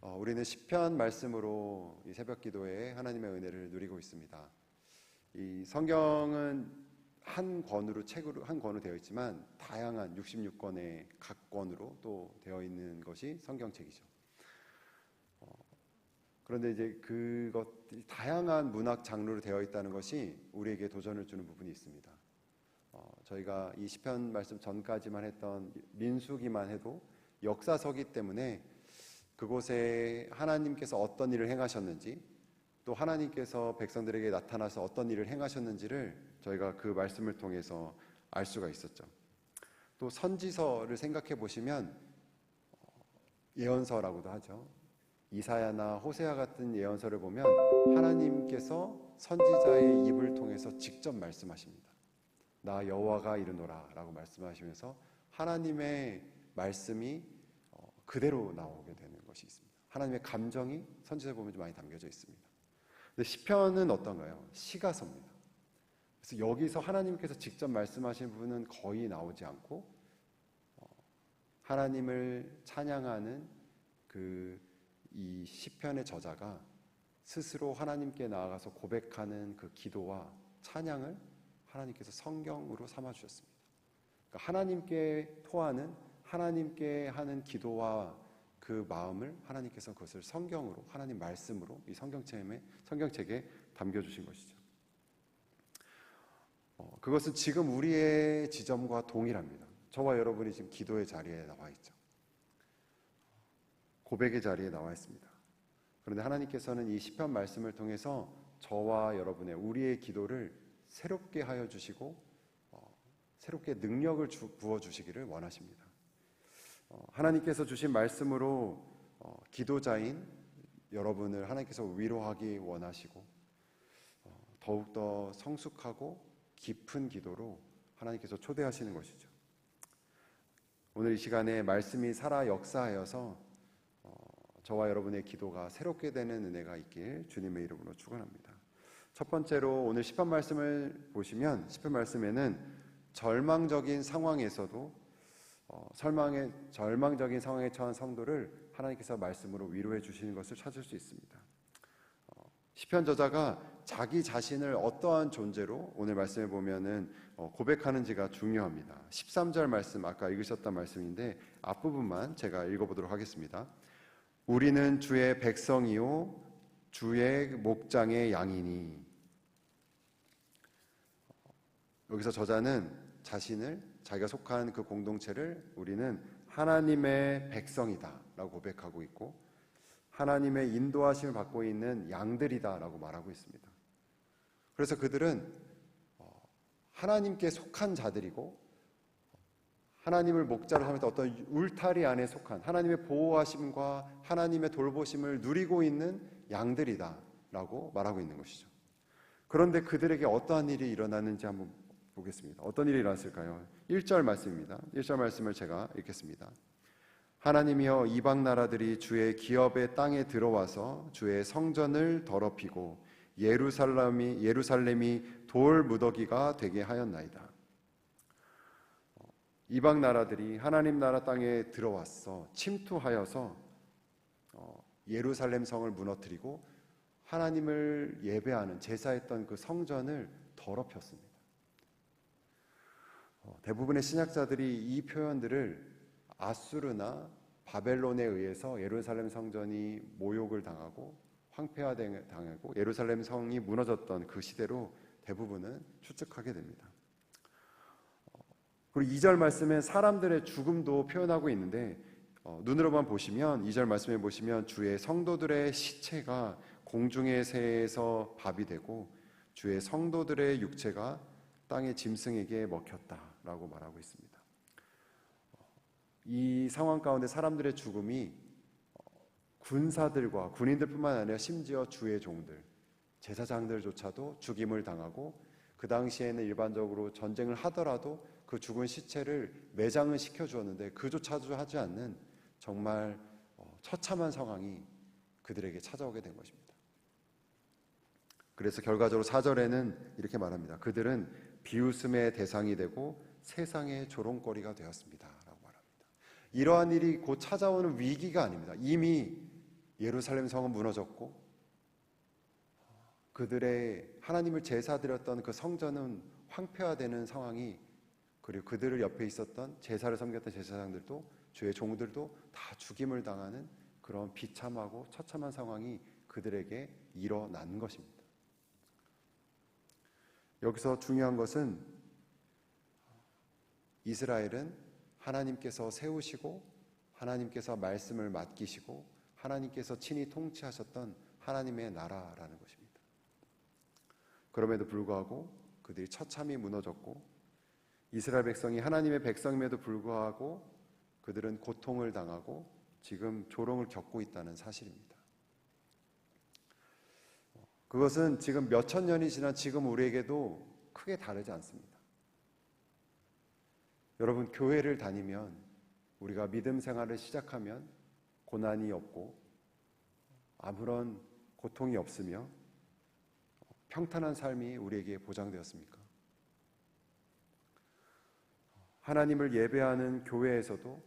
우리는 시편 말씀으로 이 새벽 기도에 하나님의 은혜를 누리고 있습니다. 이 성경은 한 권으로 책으로 한 권으로 되어 있지만 다양한 66권의 각 권으로 또 되어 있는 것이 성경책이죠. 그런데 이제 그것들이 다양한 문학 장르로 되어 있다는 것이 우리에게 도전을 주는 부분이 있습니다. 저희가 이 시편 말씀 전까지만 했던 민수기만 해도 역사서기 때문에 그곳에 하나님께서 어떤 일을 행하셨는지, 또 하나님께서 백성들에게 나타나서 어떤 일을 행하셨는지를 저희가 그 말씀을 통해서 알 수가 있었죠. 또 선지서를 생각해 보시면 예언서라고도 하죠. 이사야나 호세아 같은 예언서를 보면 하나님께서 선지자의 입을 통해서 직접 말씀하십니다. 나 여호와가 이르노라 라고 말씀하시면서 하나님의 말씀이 그대로 나오게 되는 것이 있습니다. 하나님의 감정이 선지서에 보면 좀 많이 담겨져 있습니다. 근데 시편은 어떤가요? 시가서입니다. 그래서 여기서 하나님께서 직접 말씀하신 부분은 거의 나오지 않고 하나님을 찬양하는 이 시편의 저자가 스스로 하나님께 나아가서 고백하는 그 기도와 찬양을 하나님께서 성경으로 삼아 주셨습니다. 그러니까 하나님께 토하는, 하나님께 하는 기도와 그 마음을 하나님께서 그것을 성경으로, 하나님 말씀으로 이 성경책에 담겨주신 것이죠. 그것은 지금 우리의 지점과 동일합니다. 저와 여러분이 지금 기도의 자리에 나와 있죠. 고백의 자리에 나와 있습니다. 그런데 하나님께서는 이 시편 말씀을 통해서 저와 여러분의 우리의 기도를 새롭게 하여 주시고 새롭게 능력을 부어주시기를 원하십니다. 하나님께서 주신 말씀으로 기도자인 여러분을 하나님께서 위로하기 원하시고 더욱더 성숙하고 깊은 기도로 하나님께서 초대하시는 것이죠. 오늘 이 시간에 말씀이 살아 역사하여서 저와 여러분의 기도가 새롭게 되는 은혜가 있길 주님의 이름으로 축원합니다. 첫 번째로 오늘 시편 말씀을 보시면 시편 말씀에는 절망적인 상황에서도 절망적인 상황에 처한 성도를 하나님께서 말씀으로 위로해 주시는 것을 찾을 수 있습니다. 시편 저자가 자기 자신을 어떠한 존재로 오늘 말씀에 보면은 고백하는지가 중요합니다. 13절 말씀, 아까 읽으셨던 말씀인데 앞부분만 제가 읽어보도록 하겠습니다. 우리는 주의 백성이요 주의 목장의 양이니. 여기서 저자는 자기가 속한 그 공동체를 우리는 하나님의 백성이다 라고 고백하고 있고 하나님의 인도하심을 받고 있는 양들이다 라고 말하고 있습니다. 그래서 그들은 하나님께 속한 자들이고 하나님을 목자로 삼을 때 어떤 울타리 안에 속한 하나님의 보호하심과 하나님의 돌보심을 누리고 있는 양들이다 라고 말하고 있는 것이죠. 그런데 그들에게 어떠한 일이 일어나는지 한번 보겠습니다. 어떤 일이 일어났을까요? 1절 말씀입니다. 1절 말씀을 제가 읽겠습니다. 하나님이여 이방 나라들이 주의 기업의 땅에 들어와서 주의 성전을 더럽히고 예루살렘이 돌 무더기가 되게 하였나이다. 이방 나라들이 하나님 나라 땅에 들어와서 침투하여서 예루살렘 성을 무너뜨리고 하나님을 예배하는 제사했던 그 성전을 더럽혔습니다. 대부분의 신학자들이 이 표현들을 아수르나 바벨론에 의해서 예루살렘 성전이 모욕을 당하고 황폐화당하고 예루살렘 성이 무너졌던 그 시대로 대부분은 추측하게 됩니다. 그리고 2절 말씀에 사람들의 죽음도 표현하고 있는데 눈으로만 보시면 2절 말씀에 보시면 주의 성도들의 시체가 공중의 새에서 밥이 되고 주의 성도들의 육체가 땅의 짐승에게 먹혔다라고 말하고 있습니다. 이 상황 가운데 사람들의 죽음이 군사들과 군인들뿐만 아니라 심지어 주의 종들, 제사장들조차도 죽임을 당하고 그 당시에는 일반적으로 전쟁을 하더라도 그 죽은 시체를 매장을 시켜주었는데 그조차도 하지 않는 정말 처참한 상황이 그들에게 찾아오게 된 것입니다. 그래서 결과적으로 4절에는 이렇게 말합니다. 그들은 비웃음의 대상이 되고 세상의 조롱거리가 되었습니다 라고 말합니다. 이러한 일이 곧 찾아오는 위기가 아닙니다. 이미 예루살렘 성은 무너졌고 그들의 하나님을 제사드렸던 그 성전은 황폐화되는 상황이, 그리고 그들을 옆에 있었던 제사를 섬겼던 제사장들도, 주의 종들도 다 죽임을 당하는 그런 비참하고 처참한 상황이 그들에게 일어난 것입니다. 여기서 중요한 것은 이스라엘은 하나님께서 세우시고 하나님께서 말씀을 맡기시고 하나님께서 친히 통치하셨던 하나님의 나라라는 것입니다. 그럼에도 불구하고 그들이 처참히 무너졌고, 이스라엘 백성이 하나님의 백성임에도 불구하고 그들은 고통을 당하고 지금 조롱을 겪고 있다는 사실입니다. 그것은 지금 몇천 년이 지난 지금 우리에게도 크게 다르지 않습니다. 여러분, 교회를 다니면, 우리가 믿음 생활을 시작하면 고난이 없고 아무런 고통이 없으며 평탄한 삶이 우리에게 보장되었습니까? 하나님을 예배하는 교회에서도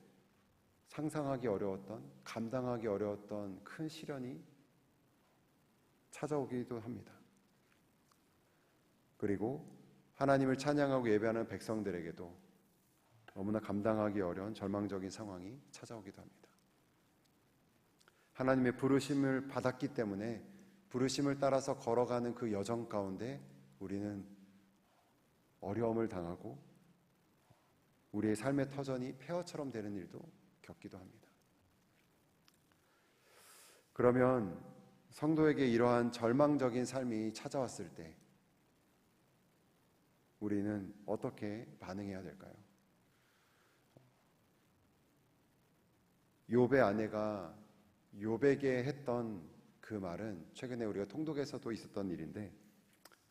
상상하기 어려웠던, 감당하기 어려웠던 큰 시련이 찾아오기도 합니다. 그리고 하나님을 찬양하고 예배하는 백성들에게도 너무나 감당하기 어려운 절망적인 상황이 찾아오기도 합니다. 하나님의 부르심을 받았기 때문에 부르심을 따라서 걸어가는 그 여정 가운데 우리는 어려움을 당하고 우리의 삶의 터전이 폐허처럼 되는 일도 겪기도 합니다. 그러면 성도에게 이러한 절망적인 삶이 찾아왔을 때 우리는 어떻게 반응해야 될까요? 욥의 아내가 욥에게 했던 그 말은 최근에 우리가 통독에서도 있었던 일인데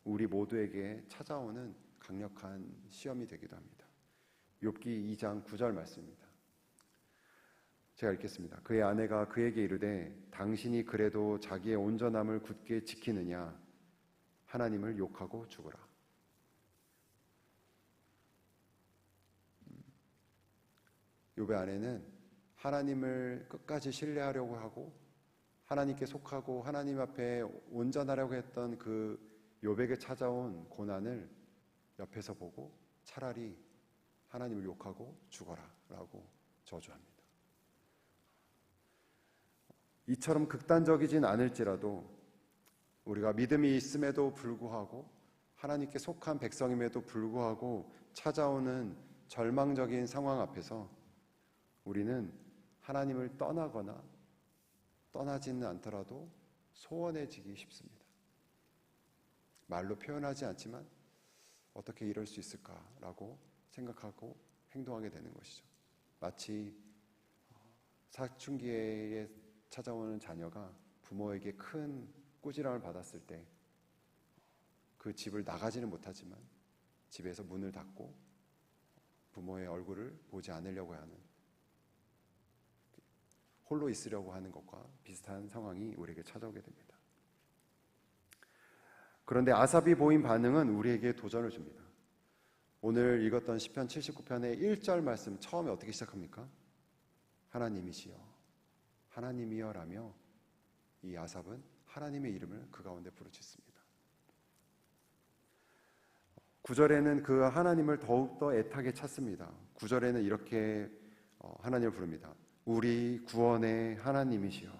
우리 모두에게 찾아오는 강력한 시험이 되기도 합니다. 욥기 2장 9절 말씀입니다. 제가 읽겠습니다. 그의 아내가 그에게 이르되 당신이 그래도 자기의 온전함을 굳게 지키느냐 하나님을 욕하고 죽으라. 욥의 아내는 하나님을 끝까지 신뢰하려고 하고 하나님께 속하고 하나님 앞에 온전하려고 했던 그 욥에게 찾아온 고난을 옆에서 보고 차라리 하나님을 욕하고 죽어라 라고 저주합니다. 이처럼 극단적이진 않을지라도 우리가 믿음이 있음에도 불구하고 하나님께 속한 백성임에도 불구하고 찾아오는 절망적인 상황 앞에서 우리는 하나님을 떠나거나 떠나지는 않더라도 소원해지기 쉽습니다. 말로 표현하지 않지만 어떻게 이럴 수 있을까라고 생각하고 행동하게 되는 것이죠. 마치 사춘기에 찾아오는 자녀가 부모에게 큰 꾸지람을 받았을 때 그 집을 나가지는 못하지만 집에서 문을 닫고 부모의 얼굴을 보지 않으려고 하는, 홀로 있으려고 하는 것과 비슷한 상황이 우리에게 찾아오게 됩니다. 그런데 아삽이 보인 반응은 우리에게 도전을 줍니다. 오늘 읽었던 시편 79편의 1절 말씀 처음에 어떻게 시작합니까? 하나님이시여, 하나님이여라며 이 아삽은 하나님의 이름을 그 가운데 부르짖습니다. 9절에는 그 하나님을 더욱더 애타게 찾습니다. 9절에는 이렇게 하나님을 부릅니다. 우리 구원의 하나님이시여.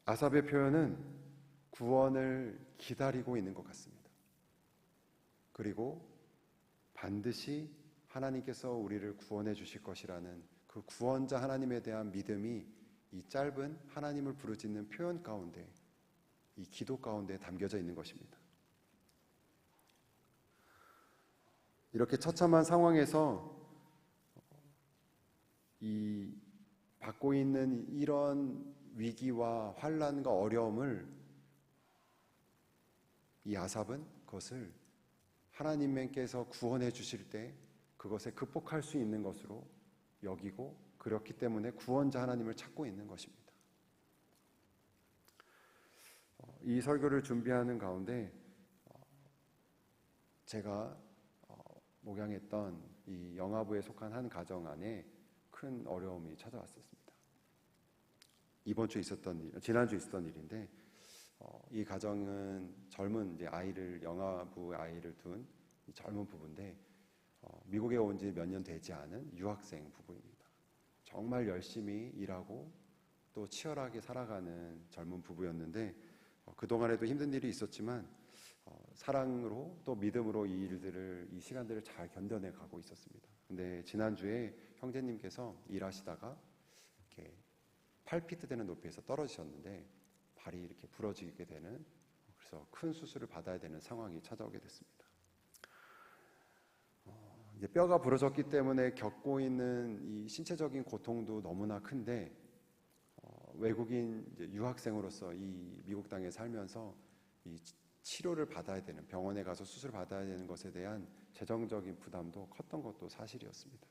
아삽의 표현은 구원을 기다리고 있는 것 같습니다. 그리고 반드시 하나님께서 우리를 구원해 주실 것이라는 그 구원자 하나님에 대한 믿음이 이 짧은 하나님을 부르짖는 표현 가운데, 이 기도 가운데 담겨져 있는 것입니다. 이렇게 처참한 상황에서 이 받고 있는 이런 위기와 환난과 어려움을 이 아삽은 그것을 하나님께서 구원해 주실 때 그것에 극복할 수 있는 것으로 여기고, 그렇기 때문에 구원자 하나님을 찾고 있는 것입니다. 이 설교를 준비하는 가운데 제가 목양했던 이 영아부에 속한 한 가정 안에 큰 어려움이 찾아왔었습니다. 지난주에 있었던 일인데, 이 가정은 젊은 이제 영아부 아이를 둔 젊은 부부인데, 미국에 온 지 몇 년 되지 않은 유학생 부부입니다. 정말 열심히 일하고 또 치열하게 살아가는 젊은 부부였는데, 그동안에도 힘든 일이 있었지만 사랑으로 또 믿음으로 이 시간들을 잘 견뎌내 가고 있었습니다. 근데 지난주에 형제님께서 일하시다가 이렇게 8피트 되는 높이에서 떨어지셨는데 발이 이렇게 부러지게 되는, 그래서 큰 수술을 받아야 되는 상황이 찾아오게 됐습니다. 이제 뼈가 부러졌기 때문에 겪고 있는 이 신체적인 고통도 너무나 큰데, 외국인 이제 유학생으로서 이 미국 땅에 살면서 이 치료를 받아야 되는, 병원에 가서 수술 받아야 되는 것에 대한 재정적인 부담도 컸던 것도 사실이었습니다.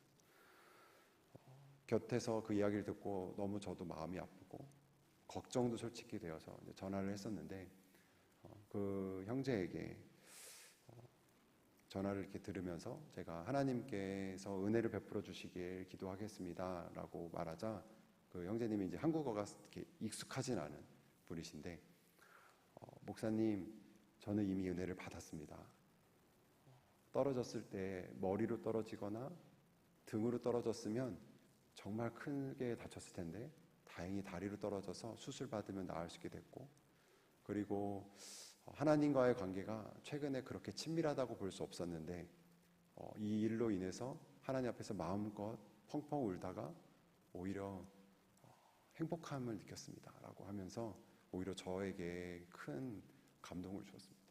곁에서 그 이야기를 듣고 너무 저도 마음이 아프고 걱정도 솔직히 되어서 전화를 했었는데, 그 형제에게 전화를 이렇게 들으면서 제가 하나님께서 은혜를 베풀어 주시길 기도하겠습니다 라고 말하자, 그 형제님이 이제 한국어가 이렇게 익숙하진 않은 분이신데, 목사님, 저는 이미 은혜를 받았습니다. 떨어졌을 때 머리로 떨어지거나 등으로 떨어졌으면 정말 크게 다쳤을 텐데 다행히 다리로 떨어져서 수술 받으면 나을 수 있게 됐고, 그리고 하나님과의 관계가 최근에 그렇게 친밀하다고 볼 수 없었는데 이 일로 인해서 하나님 앞에서 마음껏 펑펑 울다가 오히려 행복함을 느꼈습니다 라고 하면서 오히려 저에게 큰 감동을 주었습니다.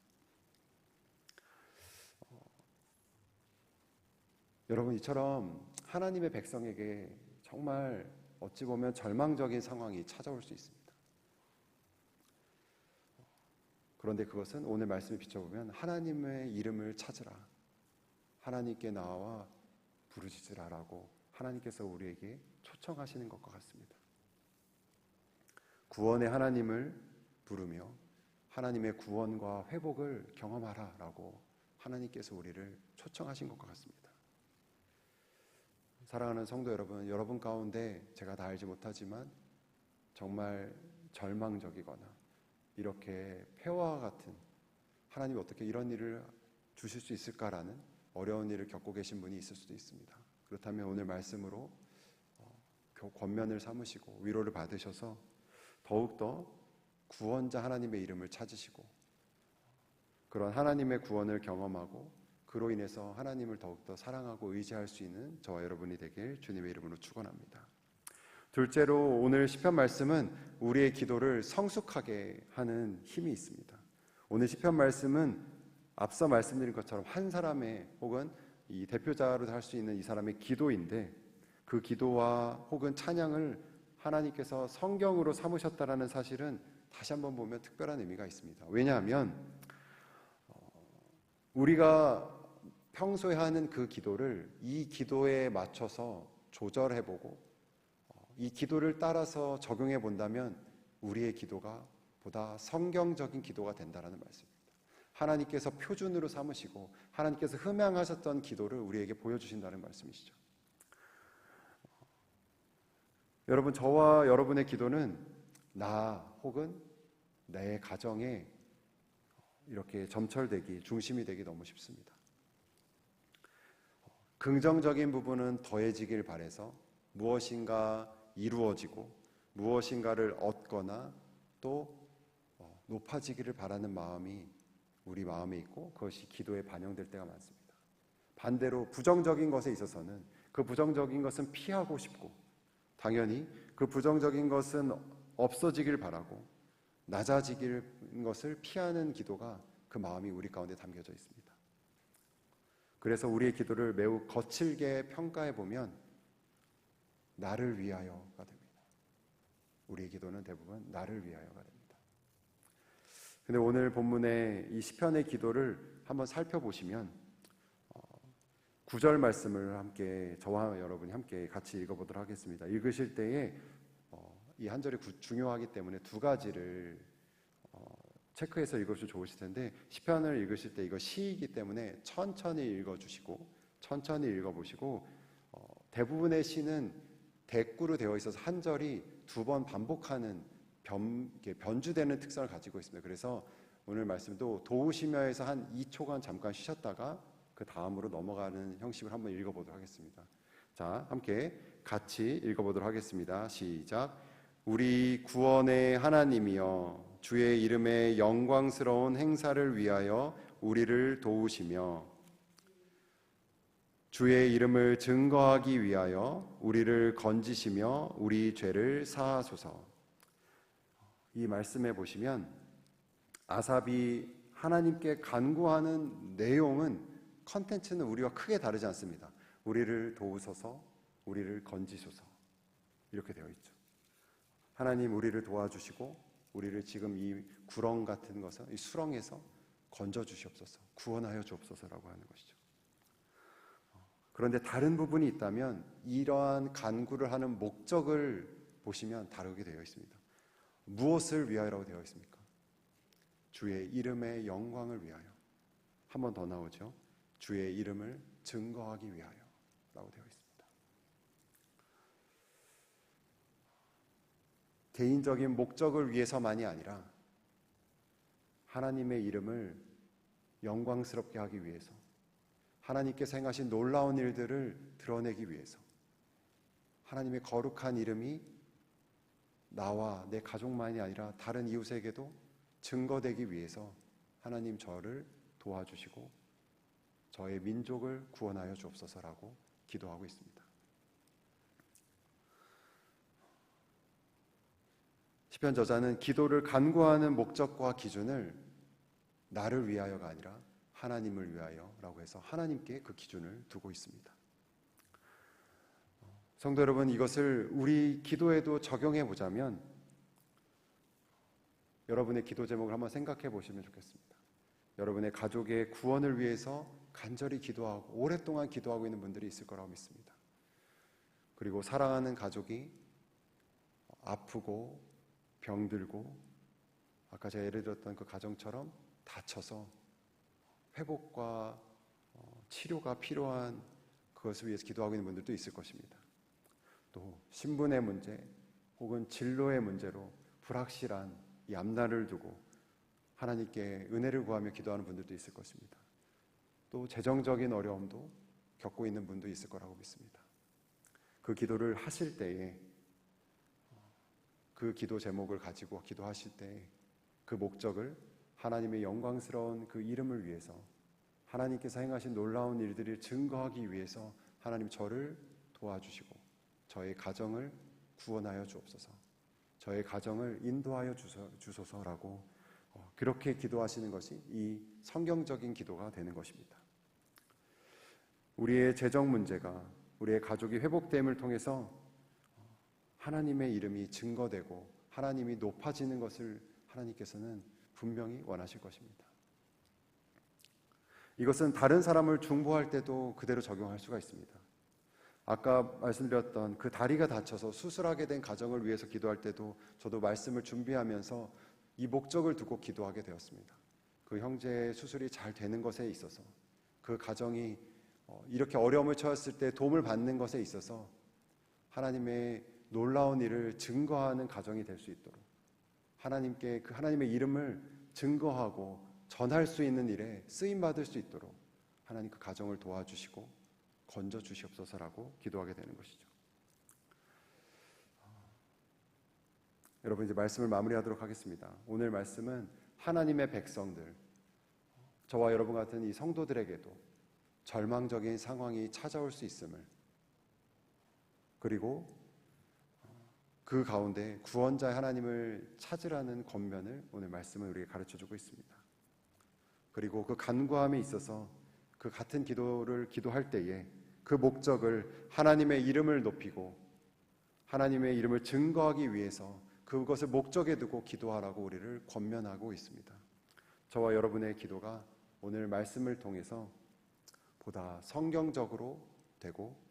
여러분, 이처럼 하나님의 백성에게 정말 어찌 보면 절망적인 상황이 찾아올 수 있습니다. 그런데 그것은 오늘 말씀을 비춰보면 하나님의 이름을 찾으라, 하나님께 나와 부르짖으라라고 하나님께서 우리에게 초청하시는 것과 같습니다. 구원의 하나님을 부르며 하나님의 구원과 회복을 경험하라라고 하나님께서 우리를 초청하신 것과 같습니다. 사랑하는 성도 여러분, 여러분 가운데 제가 다 알지 못하지만 정말 절망적이거나 이렇게 폐허와 같은, 하나님이 어떻게 이런 일을 주실 수 있을까라는 어려운 일을 겪고 계신 분이 있을 수도 있습니다. 그렇다면 오늘 말씀으로 권면을 삼으시고 위로를 받으셔서 더욱더 구원자 하나님의 이름을 찾으시고 그런 하나님의 구원을 경험하고 그로 인해서 하나님을 더욱더 사랑하고 의지할 수 있는 저와 여러분이 되길 주님의 이름으로 축원합니다. 둘째로 오늘 시편 말씀은 우리의 기도를 성숙하게 하는 힘이 있습니다. 오늘 시편 말씀은 앞서 말씀드린 것처럼 한 사람의 혹은 이 대표자로 할 수 있는 이 사람의 기도인데, 그 기도와 혹은 찬양을 하나님께서 성경으로 삼으셨다라는 사실은 다시 한번 보면 특별한 의미가 있습니다. 왜냐하면 우리가 평소에 하는 그 기도를 이 기도에 맞춰서 조절해보고 이 기도를 따라서 적용해 본다면 우리의 기도가 보다 성경적인 기도가 된다는 말씀입니다. 하나님께서 표준으로 삼으시고 하나님께서 흠양하셨던 기도를 우리에게 보여주신다는 말씀이시죠. 여러분, 저와 여러분의 기도는 나 혹은 내 가정에 이렇게 점철되기, 중심이 되기 너무 쉽습니다. 긍정적인 부분은 더해지길 바라서 무엇인가 이루어지고 무엇인가를 얻거나 또 높아지기를 바라는 마음이 우리 마음에 있고 그것이 기도에 반영될 때가 많습니다. 반대로 부정적인 것에 있어서는 그 부정적인 것은 피하고 싶고 당연히 그 부정적인 것은 없어지길 바라고 낮아지길 것을 피하는 기도가 그 마음이 우리 가운데 담겨져 있습니다. 그래서 우리의 기도를 매우 거칠게 평가해 보면 나를 위하여가 됩니다. 우리의 기도는 대부분 나를 위하여가 됩니다. 근데 오늘 본문의 이 시편의 기도를 한번 살펴보시면 9절 말씀을 함께 저와 여러분이 함께 같이 읽어보도록 하겠습니다. 읽으실 때에 이 한 절이 중요하기 때문에 두 가지를 체크해서 읽으시면 좋으실 텐데, 시편을 읽으실 때 이거 시이기 때문에 천천히 읽어주시고 천천히 읽어보시고 대부분의 시는 대꾸로 되어 있어서 한 절이 두 번 반복하는 변주되는 특성을 가지고 있습니다. 그래서 오늘 말씀도 도우시며에서 한 2초간 잠깐 쉬셨다가 그 다음으로 넘어가는 형식을 한번 읽어보도록 하겠습니다. 자, 함께 같이 읽어보도록 하겠습니다. 시작. 우리 구원의 하나님이여, 주의 이름의 영광스러운 행사를 위하여 우리를 도우시며 주의 이름을 증거하기 위하여 우리를 건지시며 우리 죄를 사하소서. 이 말씀에 보시면 아삽이 하나님께 간구하는 내용은, 컨텐츠는 우리와 크게 다르지 않습니다. 우리를 도우소서, 우리를 건지소서, 이렇게 되어 있죠. 하나님, 우리를 도와주시고 우리를 지금 이 구렁 같은 것을, 이 수렁에서 건져주시옵소서, 구원하여 주옵소서라고 하는 것이죠. 그런데 다른 부분이 있다면 이러한 간구를 하는 목적을 보시면 다르게 되어 있습니다. 무엇을 위하여라고 되어 있습니까? 주의 이름의 영광을 위하여. 한 번 더 나오죠. 주의 이름을 증거하기 위하여 라고 되어 있습니다. 개인적인 목적을 위해서만이 아니라 하나님의 이름을 영광스럽게 하기 위해서, 하나님께서 행하신 놀라운 일들을 드러내기 위해서, 하나님의 거룩한 이름이 나와 내 가족만이 아니라 다른 이웃에게도 증거되기 위해서 하나님, 저를 도와주시고 저의 민족을 구원하여 주옵소서라고 기도하고 있습니다. 시편 저자는 기도를 간구하는 목적과 기준을 나를 위하여가 아니라 하나님을 위하여라고 해서 하나님께 그 기준을 두고 있습니다. 성도 여러분, 이것을 우리 기도에도 적용해 보자면 여러분의 기도 제목을 한번 생각해 보시면 좋겠습니다. 여러분의 가족의 구원을 위해서 간절히 기도하고 오랫동안 기도하고 있는 분들이 있을 거라고 믿습니다. 그리고 사랑하는 가족이 아프고 병들고, 아까 제가 예를 들었던 그 가정처럼 다쳐서 회복과 치료가 필요한 그것을 위해서 기도하고 있는 분들도 있을 것입니다. 또 신분의 문제 혹은 진로의 문제로 불확실한 이 앞날을 두고 하나님께 은혜를 구하며 기도하는 분들도 있을 것입니다. 또 재정적인 어려움도 겪고 있는 분도 있을 거라고 믿습니다. 그 기도를 하실 때에, 그 기도 제목을 가지고 기도하실 때 그 목적을 하나님의 영광스러운 그 이름을 위해서, 하나님께서 행하신 놀라운 일들을 증거하기 위해서 하나님, 저를 도와주시고 저의 가정을 구원하여 주옵소서, 저의 가정을 인도하여 주소서라고 그렇게 기도하시는 것이 이 성경적인 기도가 되는 것입니다. 우리의 재정 문제가, 우리의 가족이 회복됨을 통해서 하나님의 이름이 증거되고 하나님이 높아지는 것을 하나님께서는 분명히 원하실 것입니다. 이것은 다른 사람을 중보할 때도 그대로 적용할 수가 있습니다. 아까 말씀드렸던 그 다리가 다쳐서 수술하게 된 가정을 위해서 기도할 때도 저도 말씀을 준비하면서 이 목적을 두고 기도하게 되었습니다. 그 형제의 수술이 잘 되는 것에 있어서, 그 가정이 이렇게 어려움을 처했을 때 도움을 받는 것에 있어서 하나님의 놀라운 일을 증거하는 가정이 될 수 있도록, 하나님께 그 하나님의 이름을 증거하고 전할 수 있는 일에 쓰임받을 수 있도록 하나님 그 가정을 도와주시고 건져 주시옵소서라고 기도하게 되는 것이죠. 여러분, 이제 말씀을 마무리하도록 하겠습니다. 오늘 말씀은 하나님의 백성들, 저와 여러분 같은 이 성도들에게도 절망적인 상황이 찾아올 수 있음을, 그리고 그 가운데 구원자의 하나님을 찾으라는 권면을 오늘 말씀은 우리에게 가르쳐주고 있습니다. 그리고 그 간구함에 있어서 그 같은 기도를 기도할 때에 그 목적을 하나님의 이름을 높이고 하나님의 이름을 증거하기 위해서 그것을 목적에 두고 기도하라고 우리를 권면하고 있습니다. 저와 여러분의 기도가 오늘 말씀을 통해서 보다 성경적으로 되고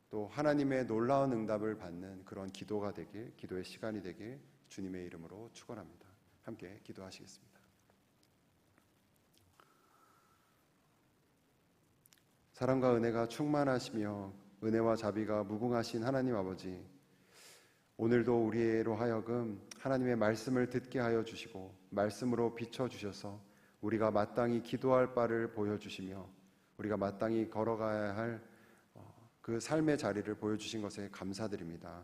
또 하나님의 놀라운 응답을 받는 그런 기도가 되길, 기도의 시간이 되길 주님의 이름으로 축원합니다. 함께 기도하시겠습니다. 사랑과 은혜가 충만하시며 은혜와 자비가 무궁하신 하나님 아버지, 오늘도 우리로 하여금 하나님의 말씀을 듣게 하여 주시고 말씀으로 비춰주셔서 우리가 마땅히 기도할 바를 보여주시며 우리가 마땅히 걸어가야 할 그 삶의 자리를 보여주신 것에 감사드립니다.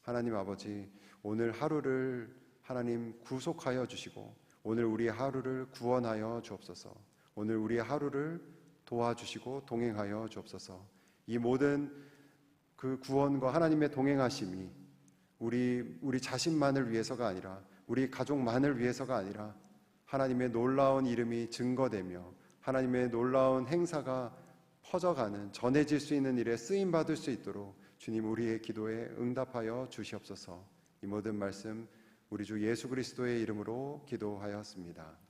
하나님 아버지, 오늘 하루를 하나님 구속하여 주시고 오늘 우리의 하루를 구원하여 주옵소서. 오늘 우리의 하루를 도와주시고 동행하여 주옵소서. 이 모든 그 구원과 하나님의 동행하심이 우리 자신만을 위해서가 아니라 우리 가족만을 위해서가 아니라 하나님의 놀라운 이름이 증거되며 하나님의 놀라운 행사가 퍼져가는, 전해질 수 있는 일에 쓰임받을 수 있도록 주님 우리의 기도에 응답하여 주시옵소서. 이 모든 말씀 우리 주 예수 그리스도의 이름으로 기도하였습니다.